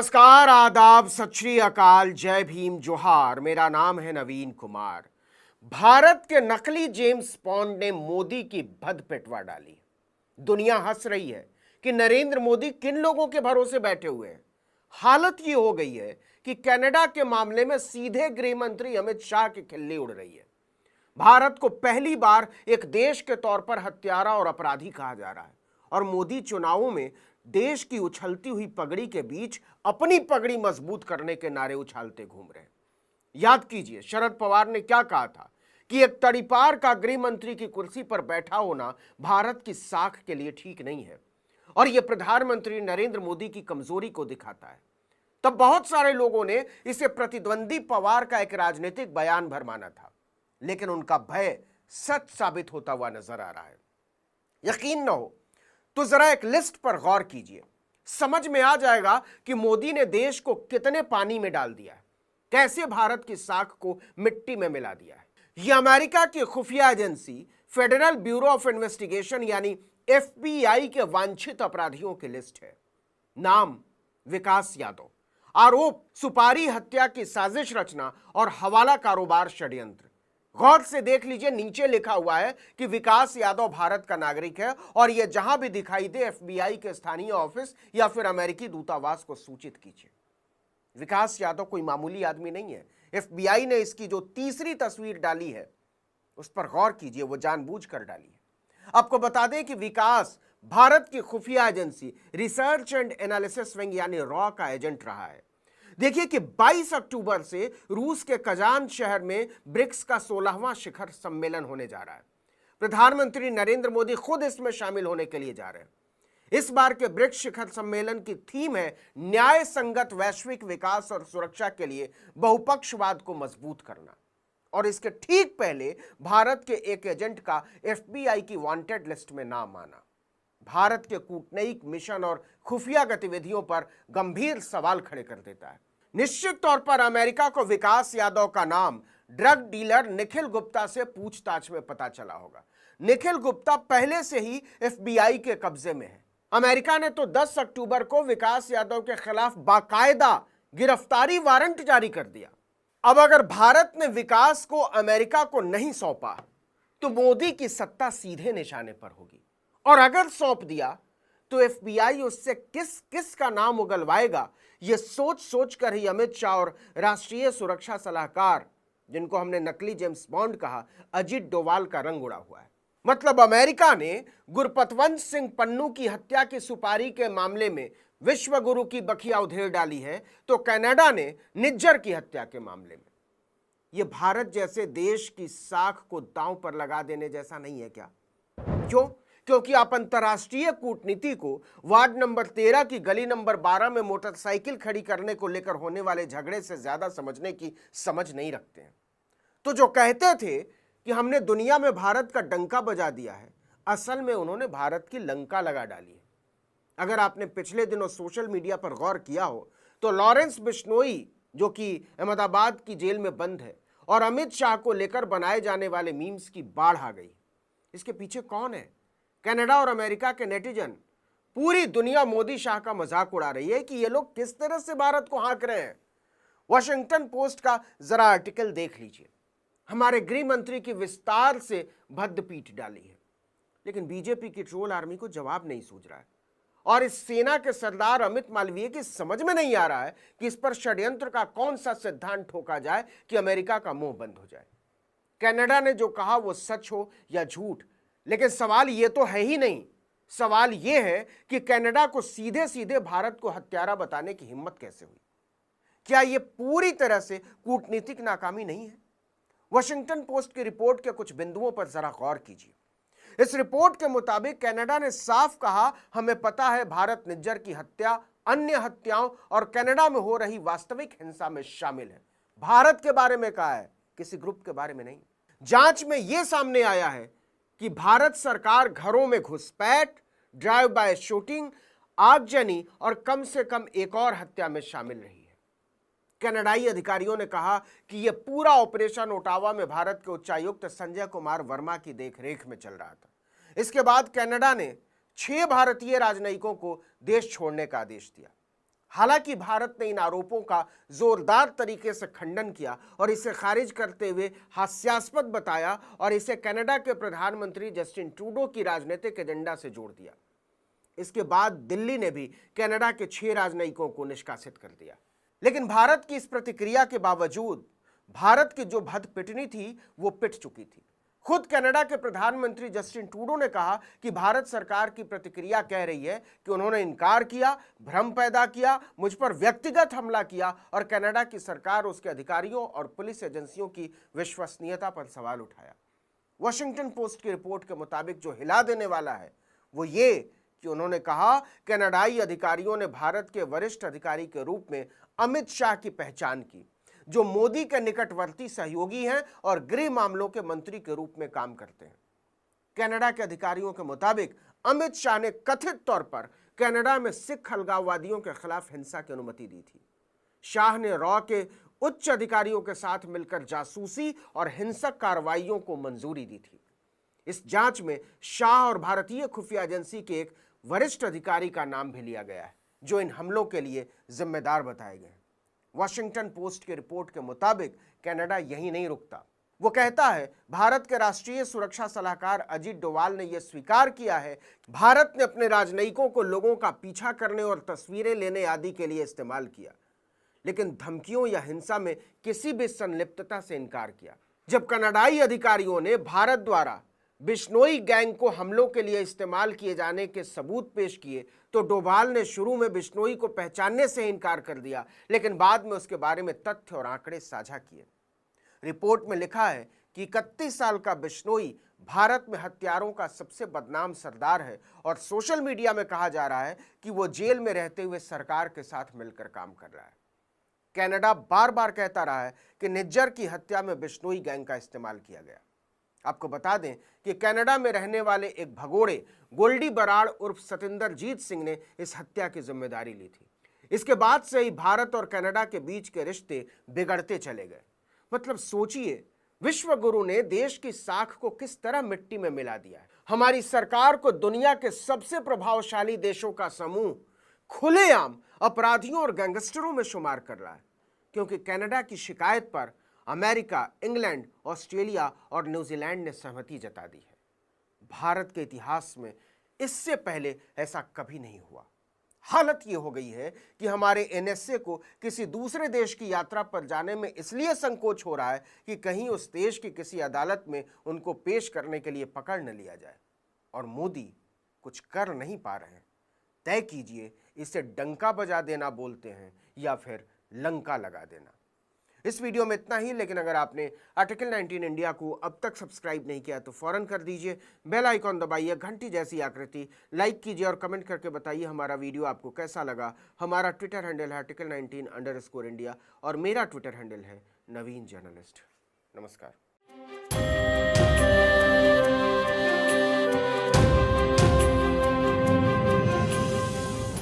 नमस्कार, आदाब, सत श्री अकाल, जय भीम, जोहार। मेरा नाम है नवीन कुमार। भारत के नकली जेम्स बॉन्ड ने मोदी की भद पिटवा डाली। दुनिया हंस रही है कि नरेंद्र मोदी किन लोगों के भरोसे बैठे हुए हैं। हालत ये हो गई है कि कनाडा के मामले में सीधे गृह मंत्री अमित शाह की खिल्ली उड़ रही है। भारत को पहली बार एक देश के तौर पर हत्यारा और अपराधी कहा जा रहा है और मोदी चुनावों में देश की उछलती हुई पगड़ी के बीच अपनी पगड़ी मजबूत करने के नारे उछालते घूम रहे हैं। याद कीजिए, शरद पवार ने क्या कहा था कि एक तड़ीपार का गृह मंत्री की कुर्सी पर बैठा होना भारत की साख के लिए ठीक नहीं है और यह प्रधानमंत्री नरेंद्र मोदी की कमजोरी को दिखाता है। तब बहुत सारे लोगों ने इसे प्रतिद्वंदी पवार का एक राजनीतिक बयान भर माना था, लेकिन उनका भय सच साबित होता हुआ नजर आ रहा है। यकीन न हो तो जरा एक लिस्ट पर गौर कीजिए, समझ में आ जाएगा कि मोदी ने देश को कितने पानी में डाल दिया है, कैसे भारत की साख को मिट्टी में मिला दिया है। यह अमेरिका की खुफिया agency federal bureau of investigation यानी FBI के वांछित अपराधियों की लिस्ट है। नाम विकास यादव, आरोप सुपारी हत्या की साजिश रचना और हवाला कारोबार षड्यंत्र। गौर से देख लीजिए, नीचे लिखा हुआ है कि विकास यादव भारत का नागरिक है और यह जहां भी दिखाई दे FBI के स्थानीय ऑफिस या फिर अमेरिकी दूतावास को सूचित कीजिए। विकास यादव कोई मामूली आदमी नहीं है। FBI ने इसकी जो तीसरी तस्वीर डाली है उस पर गौर कीजिए, वो जानबूझकर डाली है। आपको बता दें कि विकास भारत की खुफिया agency research and analysis wing यानी रॉ का एजेंट रहा है। देखिए कि 22 अक्टूबर से रूस के कजान शहर में ब्रिक्स का 16वां शिखर सम्मेलन होने जा रहा है। प्रधानमंत्री नरेंद्र मोदी खुद इसमें शामिल होने के लिए जा रहे हैं। इस बार के ब्रिक्स शिखर सम्मेलन की थीम है न्याय संगत वैश्विक विकास और सुरक्षा के लिए बहुपक्षवाद को मजबूत करना। और इसके ठीक पहले भारत के एक एजेंट का FBI की वांटेड लिस्ट में नाम आना भारत के कूटनैतिक मिशन और खुफिया गतिविधियों पर गंभीर सवाल खड़े कर देता है। निश्चित तौर पर अमेरिका को विकास यादव का नाम ड्रग डीलर निखिल गुप्ता से पूछताछ में पता चला होगा। निखिल गुप्ता पहले से ही FBI के कब्जे में है। अमेरिका ने तो 10 अक्टूबर को विकास यादव के खिलाफ बाकायदा गिरफ्तारी वारंट जारी कर दिया। अब अगर भारत ने विकास को अमेरिका को नहीं सौंपा तो मोदी की सत्ता सीधे निशाने पर होगी, और अगर सौंप दिया तो FBI उससे किस किस का नाम उगलवाएगा, यह सोच सोच कर ही अमित शाह और राष्ट्रीय सुरक्षा सलाहकार, जिनको हमने नकली जेम्स बॉन्ड कहा, अजीत डोवाल का रंग उड़ा हुआ है। मतलब अमेरिका ने गुरपतवंत सिंह पन्नू की हत्या की सुपारी के मामले में विश्व गुरु की बखिया उधेड़ डाली है, तो कनाडा ने निज्जर की हत्या के मामले में। यह भारत जैसे देश की साख को दांव पर लगा देने जैसा नहीं है क्या? क्यों? क्योंकि आप अंतर्राष्ट्रीय कूटनीति को वार्ड नंबर 13 की गली नंबर 12 में मोटरसाइकिल खड़ी करने को लेकर होने वाले झगड़े से ज्यादा समझने की समझ नहीं रखते हैं। तो जो कहते थे कि हमने दुनिया में भारत का डंका बजा दिया है, असल में उन्होंने भारत की लंका लगा डाली है। अगर आपने पिछले दिनों सोशल मीडिया पर गौर किया हो तो लॉरेंस बिश्नोई, जो कि अहमदाबाद की जेल में बंद है, और अमित शाह को लेकर बनाए जाने वाले मीम्स की बाढ़ आ गई। इसके पीछे कौन है? कनाडा और अमेरिका के नेटिजन। पूरी दुनिया मोदी शाह का मजाक उड़ा रही है कि ये लोग किस तरह से भारत को हाँक रहे हैं। वॉशिंगटन पोस्ट का जरा आर्टिकल देख लीजिए। हमारे गृह मंत्री की विस्तार से भद्द पीठ डाली है, लेकिन बीजेपी की ट्रोल आर्मी को जवाब नहीं सूझ रहा है और इस सेना के सरदार अमित मालवीय की समझ में नहीं आ रहा है कि इस पर षड्यंत्र का कौन सा सिद्धांत ठोका जाए कि अमेरिका का मुंह बंद हो जाए। कनाडा ने जो कहा वो सच हो या झूठ, लेकिन सवाल ये तो है ही नहीं। सवाल ये है कि कनाडा को सीधे सीधे भारत को हत्यारा बताने की हिम्मत कैसे हुई? क्या यह पूरी तरह से कूटनीतिक नाकामी नहीं है? वॉशिंगटन पोस्ट की रिपोर्ट के कुछ बिंदुओं पर जरा गौर कीजिए। इस रिपोर्ट के मुताबिक कनाडा ने साफ कहा, हमें पता है भारत निज्जर की हत्या, अन्य हत्याओं और कनाडा में हो रही वास्तविक हिंसा में शामिल है। भारत के बारे में कहा है, किसी ग्रुप के बारे में नहीं। जांच में यह सामने आया है कि भारत सरकार घरों में घुसपैठ, ड्राइव बाय शूटिंग, आगजनी और कम से कम एक और हत्या में शामिल रही है। कनाडाई अधिकारियों ने कहा कि यह पूरा ऑपरेशन ओटावा में भारत के उच्चायुक्त संजय कुमार वर्मा की देखरेख में चल रहा था। इसके बाद कनाडा ने 6 भारतीय राजनयिकों को देश छोड़ने का आदेश दिया। हालांकि भारत ने इन आरोपों का जोरदार तरीके से खंडन किया और इसे खारिज करते हुए हास्यास्पद बताया और इसे कनाडा के प्रधानमंत्री जस्टिन ट्रूडो की राजनीतिक एजेंडा से जोड़ दिया। इसके बाद दिल्ली ने भी कनाडा के 6 राजनयिकों को निष्कासित कर दिया। लेकिन भारत की इस प्रतिक्रिया के बावजूद भारत की जो भद पिटनी थी वो पिट चुकी थी। खुद कनाडा के प्रधानमंत्री जस्टिन ट्रूडो ने कहा कि भारत सरकार की प्रतिक्रिया कह रही है कि उन्होंने इनकार किया, भ्रम पैदा किया, मुझ पर व्यक्तिगत हमला किया और कनाडा की सरकार, उसके अधिकारियों और पुलिस एजेंसियों की विश्वसनीयता पर सवाल उठाया। वॉशिंगटन पोस्ट की रिपोर्ट के मुताबिक जो हिला देने वाला है वो ये कि उन्होंने कहा कनाडाई अधिकारियों ने भारत के वरिष्ठ अधिकारी के रूप में अमित शाह की पहचान की, जो मोदी के निकटवर्ती सहयोगी हैं और गृह मामलों के मंत्री के रूप में काम करते हैं। कनाडा के अधिकारियों के मुताबिक अमित शाह ने कथित तौर पर कनाडा में सिख अलगाववादियों के खिलाफ हिंसा की अनुमति दी थी। शाह ने रॉ के उच्च अधिकारियों के साथ मिलकर जासूसी और हिंसक कार्रवाइयों को मंजूरी दी थी। इस जांच में शाह और भारतीय खुफिया एजेंसी के एक वरिष्ठ अधिकारी का नाम भी लिया गया है, जो इन हमलों के लिए जिम्मेदार बताए गए। वॉशिंगटन पोस्ट की रिपोर्ट के मुताबिक कनाडा यहीं नहीं रुकता। वो कहता है भारत के राष्ट्रीय सुरक्षा सलाहकार अजीत डोवाल ने यह स्वीकार किया है भारत ने अपने राजनयिकों को लोगों का पीछा करने और तस्वीरें लेने आदि के लिए इस्तेमाल किया, लेकिन धमकियों या हिंसा में किसी भी संलिप्तता से इनकार किया। जब कनाडाई अधिकारियों ने भारत द्वारा बिश्नोई गैंग को हमलों के लिए इस्तेमाल किए जाने के सबूत पेश किए तो डोभाल ने शुरू में बिश्नोई को पहचानने से इनकार कर दिया, लेकिन बाद में उसके बारे में तथ्य और आंकड़े साझा किए। रिपोर्ट में लिखा है कि 31 साल का बिश्नोई भारत में हत्यारों का सबसे बदनाम सरदार है और सोशल मीडिया में कहा जा रहा है कि वो जेल में रहते हुए सरकार के साथ मिलकर काम कर रहा है। कनाडा बार बार कहता रहा है कि निज्जर की हत्या में बिश्नोई गैंग का इस्तेमाल किया गया। आपको बता दें कि कनाडा में रहने वाले एक भगोड़े गोल्डी बराड़ उर्फ सतिंदरजीत सिंह ने इस हत्या की जिम्मेदारी ली थी। इसके बाद से ही भारत और कनाडा के बीच के रिश्ते बिगड़ते चले गए। मतलब सोचिए, विश्व गुरु ने देश की साख को किस तरह मिट्टी में मिला दिया है। हमारी सरकार को दुनिया के सबसे प्रभावशाली देशों का समूह खुलेआम अपराधियों और गैंगस्टरों में शुमार कर रहा है, क्योंकि कनाडा की शिकायत पर अमेरिका, इंग्लैंड, ऑस्ट्रेलिया और न्यूजीलैंड ने सहमति जता दी है। भारत के इतिहास में इससे पहले ऐसा कभी नहीं हुआ। हालत ये हो गई है कि हमारे एनएसए को किसी दूसरे देश की यात्रा पर जाने में इसलिए संकोच हो रहा है कि कहीं उस देश की किसी अदालत में उनको पेश करने के लिए पकड़ न लिया जाए। और मोदी कुछ कर नहीं पा रहे हैं। तय कीजिए, इसे डंका बजा देना बोलते हैं या फिर लंका लगा देना। इस वीडियो में इतना ही, लेकिन अगर आपने आर्टिकल 19 इंडिया को अब तक सब्सक्राइब नहीं किया तो फौरन कर दीजिए। बेल आइकॉन दबाइए, घंटी जैसी आकृति, लाइक कीजिए और कमेंट करके बताइए हमारा वीडियो आपको कैसा लगा। हमारा ट्विटर हैंडल है article19_India और मेरा ट्विटर हैंडल है नवीन जर्नलिस्ट। नमस्कार।